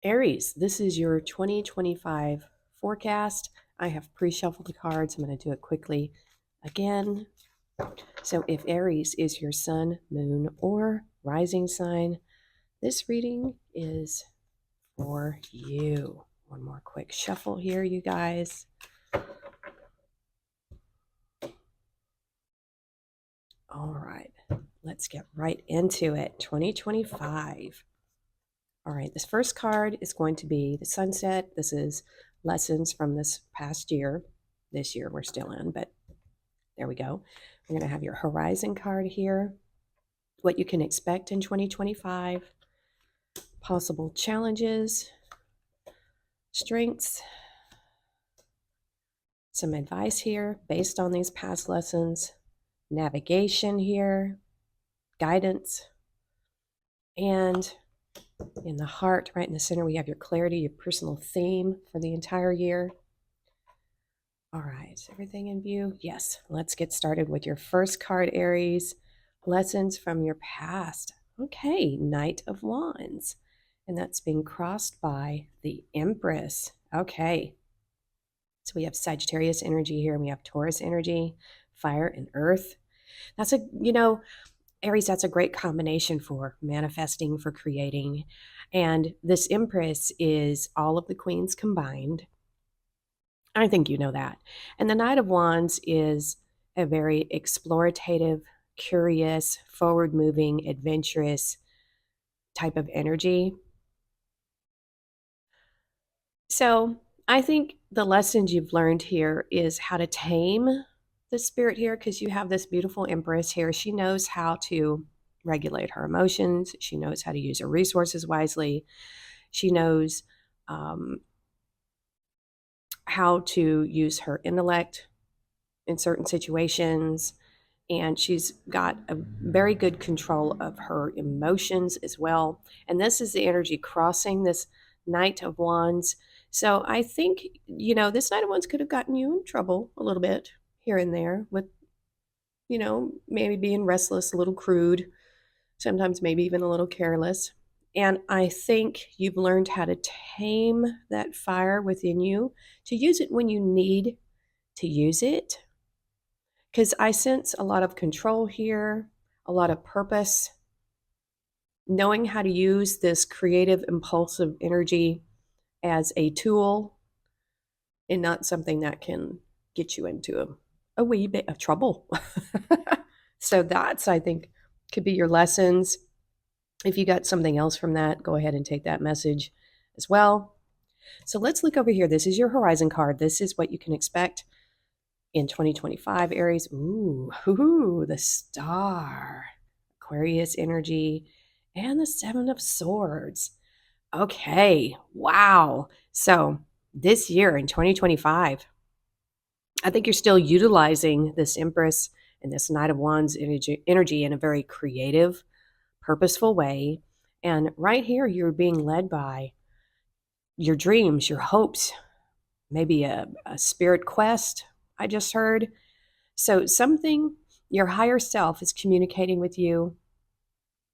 Aries, this is your 2025 forecast. I have pre-shuffled the cards. I'm going to do it quickly again. So if Aries is your sun, moon, or rising sign, this reading is for you. One more quick shuffle here, you guys. All right, let's get right into it. 2025. All right, this first card is going to be the sunset. This is lessons from this past year. This year we're still in, but there we go. We're going to have your horizon card here, what you can expect in 2025, possible challenges, strengths, some advice here based on these past lessons, navigation here, guidance, and in the heart, right in the center, we have your clarity, your personal theme for the entire year. All right, everything in view? Yes, let's get started with your first card, Aries. Lessons from your past. Okay, Knight of Wands. And that's being crossed by the Empress. Okay. So we have Sagittarius energy here, and we have Taurus energy, fire and earth. That's Aries, that's a great combination for manifesting, for creating. And this Empress is all of the queens combined. I think you know that. And the Knight of Wands is a very explorative, curious, forward moving, adventurous type of energy. So I think the lessons you've learned here is how to tame the spirit here, because you have this beautiful Empress here. She knows how to regulate her emotions, she knows how to use her resources wisely, she knows how to use her intellect in certain situations, and she's got a very good control of her emotions as well. And this is the energy crossing this Knight of Wands. So I think, this Knight of Wands could have gotten you in trouble a little bit here and there with, maybe being restless, a little crude, sometimes maybe even a little careless. And I think you've learned how to tame that fire within you, to use it when you need to use it, because I sense a lot of control here, a lot of purpose, knowing how to use this creative, impulsive energy as a tool and not something that can get you into a wee bit of trouble. So that's, I think, could be your lessons. If you got something else from that, go ahead and take that message as well. So let's look over here. This is your horizon card. This is what you can expect in 2025, Aries. Ooh, the star, Aquarius energy, and the Seven of Swords. Okay, wow. So this year in 2025, I think you're still utilizing this Empress and this Knight of Wands energy in a very creative, purposeful way. And right here, you're being led by your dreams, your hopes, maybe a spirit quest, I just heard. So something, your higher self is communicating with you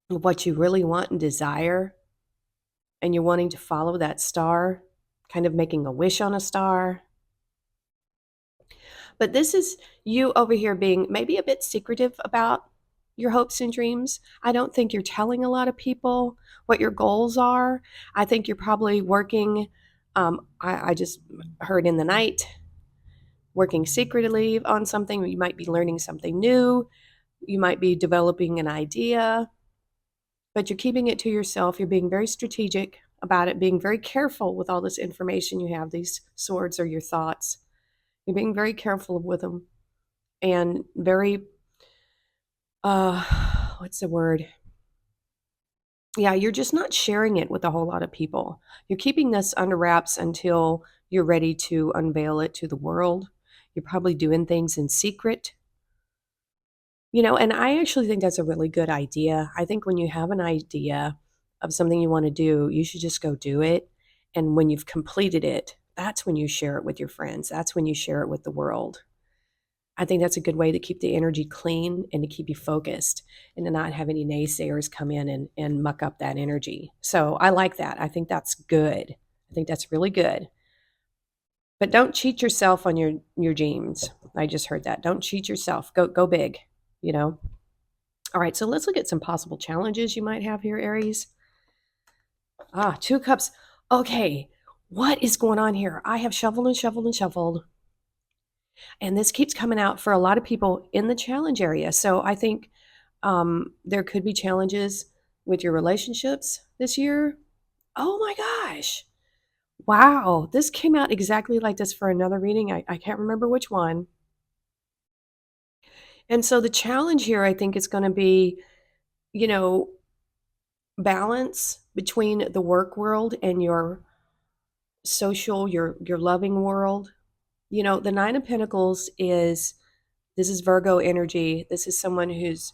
what you really want and desire, and you're wanting to follow that star, kind of making a wish on a star. But this is you over here being maybe a bit secretive about your hopes and dreams. I don't think you're telling a lot of people what your goals are. I think you're probably working, I just heard in the night, working secretly on something. You might be learning something new. You might be developing an idea, but you're keeping it to yourself. You're being very strategic about it, being very careful with all this information you have. These swords are your thoughts. You're being very careful with them and very, what's the word? Yeah, you're just not sharing it with a whole lot of people. You're keeping this under wraps until you're ready to unveil it to the world. You're probably doing things in secret. And I actually think that's a really good idea. I think when you have an idea of something you want to do, you should just go do it. And when you've completed it, that's when you share it with your friends. That's when you share it with the world. I think that's a good way to keep the energy clean and to keep you focused and to not have any naysayers come in and muck up that energy. So I like that. I think that's good. I think that's really good. But don't cheat yourself on your dreams. I just heard that. Don't cheat yourself. Go big, you know. All right, so let's look at some possible challenges you might have here, Aries. Ah, 2 cups. Okay, what is going on here? I have shoveled and shoveled and shoveled, and this keeps coming out for a lot of people in the challenge area. So I think there could be challenges with your relationships this year. Oh my gosh. Wow. This came out exactly like this for another reading. I can't remember which one. And so the challenge here, I think, is going to be, you know, balance between the work world and your social, your loving world. You know, the Nine of Pentacles is this is Virgo energy. This is someone who's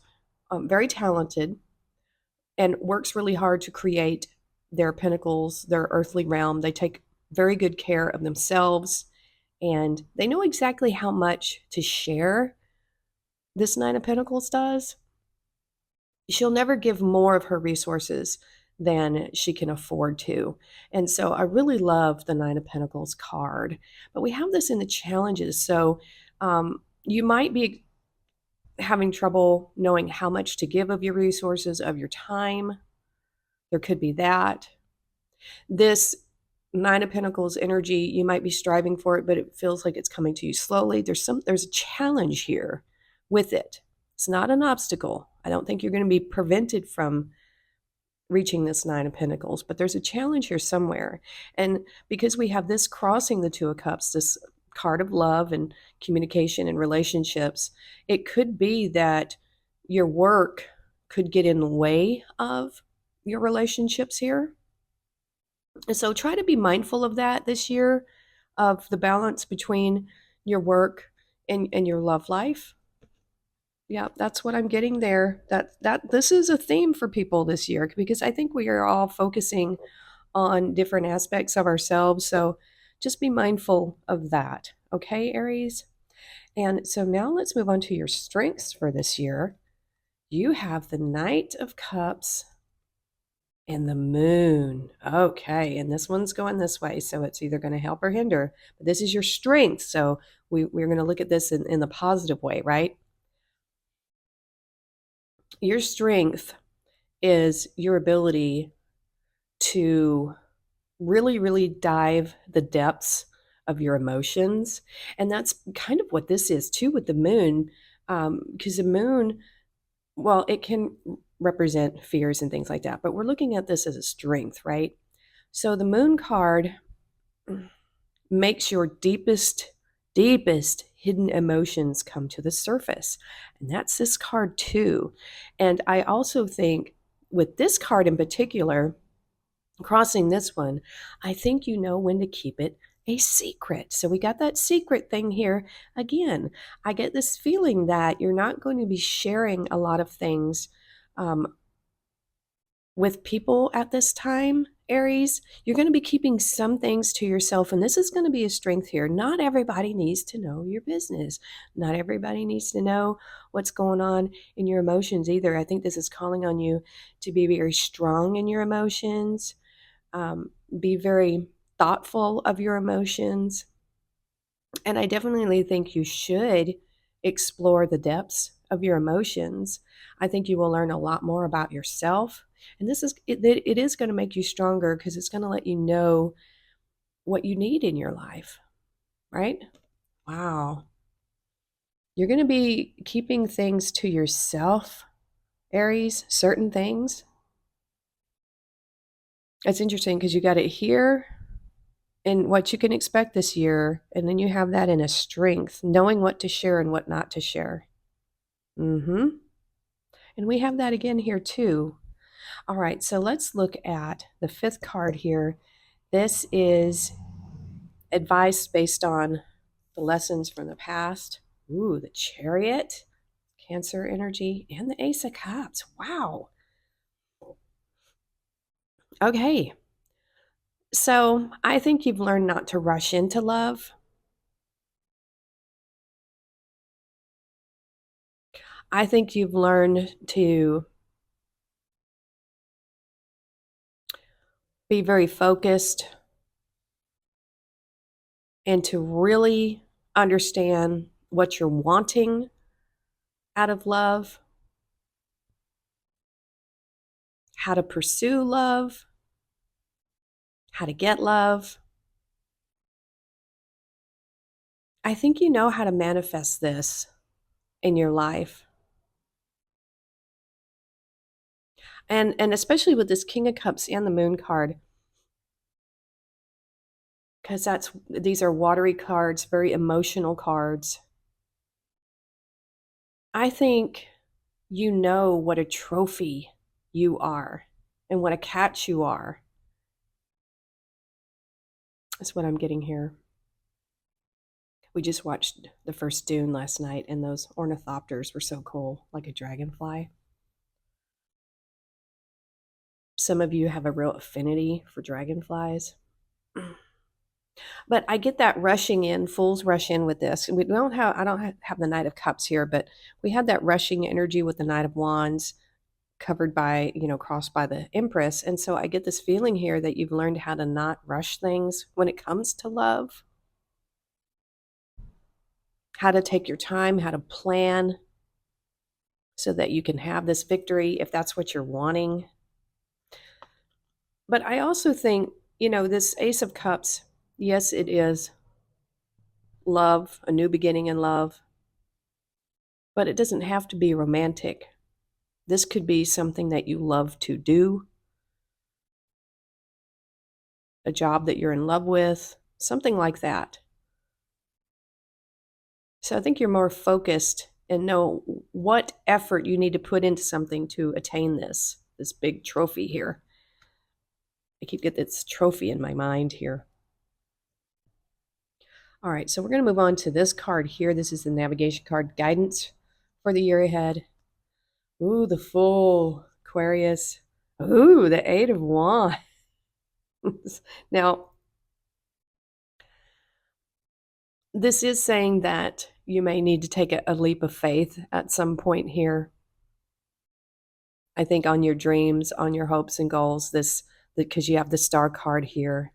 very talented and works really hard to create their pentacles, their earthly realm. They take very good care of themselves and they know exactly how much to share. This Nine of Pentacles does. She'll never give more of her resources than she can afford to. And so I really love the Nine of Pentacles card. But we have this in the challenges. So you might be having trouble knowing how much to give of your resources, of your time. There could be that. This Nine of Pentacles energy, you might be striving for it, but it feels like it's coming to you slowly. There's a challenge here with it. It's not an obstacle. I don't think you're going to be prevented from reaching this Nine of Pentacles, but there's a challenge here somewhere. And because we have this crossing the Two of Cups, this card of love and communication and relationships, it could be that your work could get in the way of your relationships here. And so try to be mindful of that this year, of the balance between your work and your love life. Yeah, that's what I'm getting there. That this is a theme for people this year because I think we are all focusing on different aspects of ourselves. So just be mindful of that. Okay, Aries? And so now let's move on to your strengths for this year. You have the Knight of Cups and the Moon. Okay, and this one's going this way, so it's either going to help or hinder. But this is your strength, so we're going to look at this in the positive way, right? Your strength is your ability to really, really dive the depths of your emotions. And that's kind of what this is too with the moon. Because the moon, well, it can represent fears and things like that, but we're looking at this as a strength, right? So the moon card makes your deepest hidden emotions come to the surface. And that's this card too. And I also think with this card in particular, crossing this one, I think you know when to keep it a secret. So we got that secret thing here. Again, I get this feeling that you're not going to be sharing a lot of things with people at this time, Aries. You're going to be keeping some things to yourself, and this is going to be a strength here. Not everybody needs to know your business. Not everybody needs to know what's going on in your emotions either. I think this is calling on you to be very strong in your emotions, be very thoughtful of your emotions. And I definitely think you should explore the depths of your emotions. I think you will learn a lot more about yourself. And it is going to make you stronger because it's going to let you know what you need in your life, right? Wow. You're going to be keeping things to yourself, Aries, certain things. It's interesting because you got it here and what you can expect this year. And then you have that in a strength, knowing what to share and what not to share. Mm-hmm. And we have that again here too. All right, so let's look at the fifth card here. This is advice based on the lessons from the past. Ooh, the Chariot, Cancer energy, and the Ace of Cups. Wow. Okay. So I think you've learned not to rush into love. I think you've learned to be very focused and to really understand what you're wanting out of love, how to pursue love, how to get love. I think you know how to manifest this in your life. And especially with this King of Cups and the Moon card, because these are watery cards, very emotional cards. I think you know what a trophy you are and what a catch you are. That's what I'm getting here. We just watched the first Dune last night, and those ornithopters were so cool, like a dragonfly. Some of you have a real affinity for dragonflies. But I get that rushing in, fools rush in with this. We don't have, I don't have the Knight of Cups here, but we had that rushing energy with the Knight of Wands covered by, crossed by the Empress. And so I get this feeling here that you've learned how to not rush things when it comes to love, how to take your time, how to plan so that you can have this victory if that's what you're wanting. But I also think, this Ace of Cups, yes, it is love, a new beginning in love, but it doesn't have to be romantic. This could be something that you love to do, a job that you're in love with, something like that. So I think you're more focused and know what effort you need to put into something to attain this big trophy here. I keep getting this trophy in my mind here. All right, so we're going to move on to this card here. This is the navigation card, guidance for the year ahead. Ooh, the Fool, Aquarius. Ooh, the Eight of Wands. Now, this is saying that you may need to take a leap of faith at some point here. I think on your dreams, on your hopes and goals, because you have the Star card here.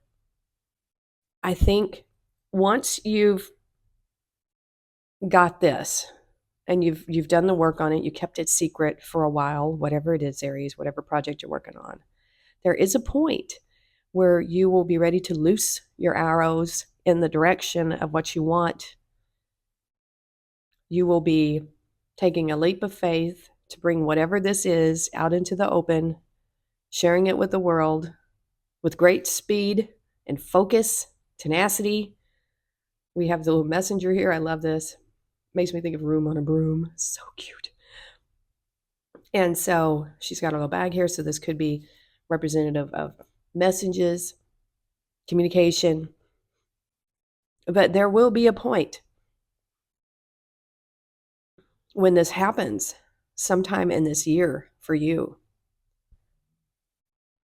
I think once you've got this and you've done the work on it, you kept it secret for a while, whatever it is, Aries, whatever project you're working on, there is a point where you will be ready to loose your arrows in the direction of what you want. You will be taking a leap of faith to bring whatever this is out into the open, sharing it with the world with great speed and focus, tenacity. We have the little messenger here. I love this. Makes me think of Room on a Broom. So cute. And so she's got a little bag here. So this could be representative of messages, communication. But there will be a point when this happens sometime in this year for you.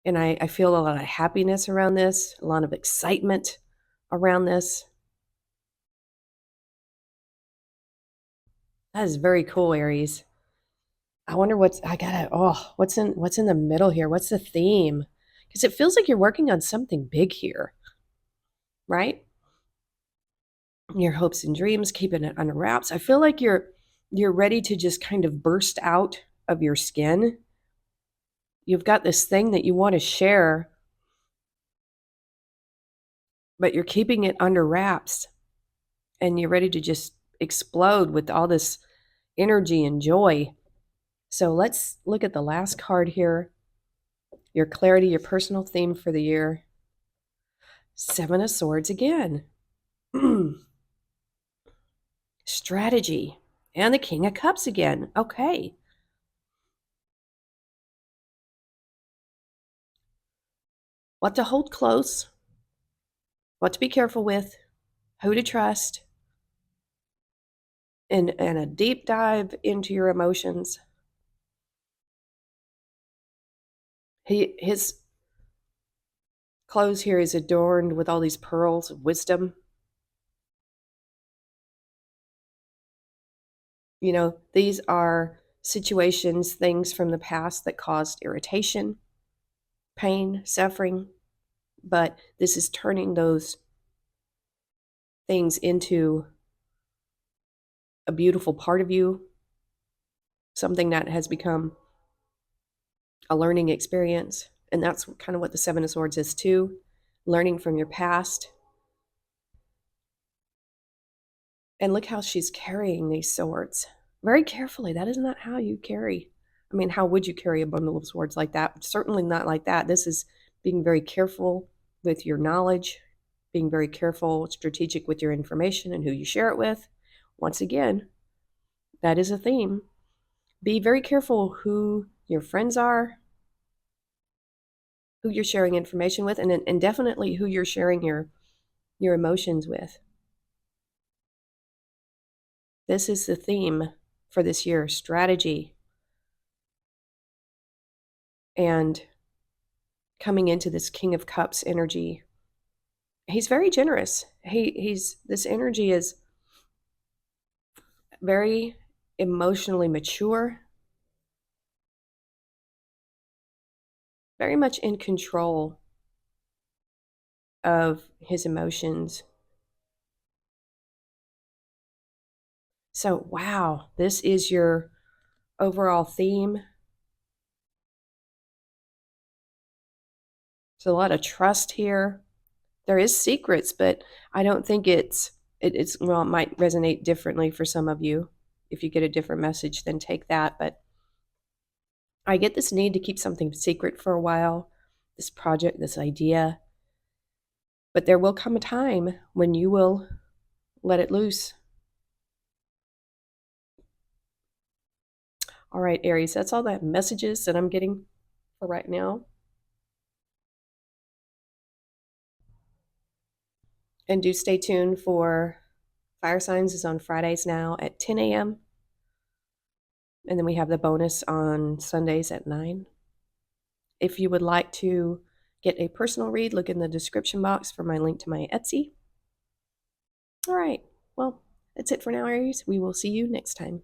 And I feel a lot of happiness around this, a lot of excitement around this. That is very cool, Aries. I wonder what's what's in the middle here? What's the theme? Because it feels like you're working on something big here, right? Your hopes and dreams, keeping it under wraps. I feel like you're ready to just kind of burst out of your skin. You've got this thing that you want to share, but you're keeping it under wraps and you're ready to just explode with all this energy and joy. So let's look at the last card here. Your clarity, your personal theme for the year. Seven of Swords again. Strategy. And the King of Cups again. Okay. What to hold close, what to be careful with, who to trust, and a deep dive into your emotions. His clothes here is adorned with all these pearls of wisdom. These are situations, things from the past that caused irritation, pain, suffering, but this is turning those things into a beautiful part of you, something that has become a learning experience. And that's kind of what the Seven of Swords is too, learning from your past. And look how she's carrying these swords very carefully. That is not how you carry. I mean, how would you carry a bundle of swords like that? Certainly not like that. This is being very careful with your knowledge, being very careful, strategic with your information and who you share it with. Once again, that is a theme. Be very careful who your friends are, who you're sharing information with, and definitely who you're sharing your emotions with. This is the theme for this year, strategy. And coming into this King of Cups energy, he's very generous. He's this energy is very emotionally mature, very much in control of his emotions. So, wow, this is your overall theme. There's a lot of trust here. There is secrets, but I don't think it's well, it might resonate differently for some of you. If you get a different message, then take that. But I get this need to keep something secret for a while, this project, this idea. But there will come a time when you will let it loose. All right, Aries, that's all the messages that I'm getting for right now. And do stay tuned for Fire Signs is on Fridays now at 10 a.m. And then we have the bonus on Sundays at 9. If you would like to get a personal read, look in the description box for my link to my Etsy. All right. Well, that's it for now, Aries. We will see you next time.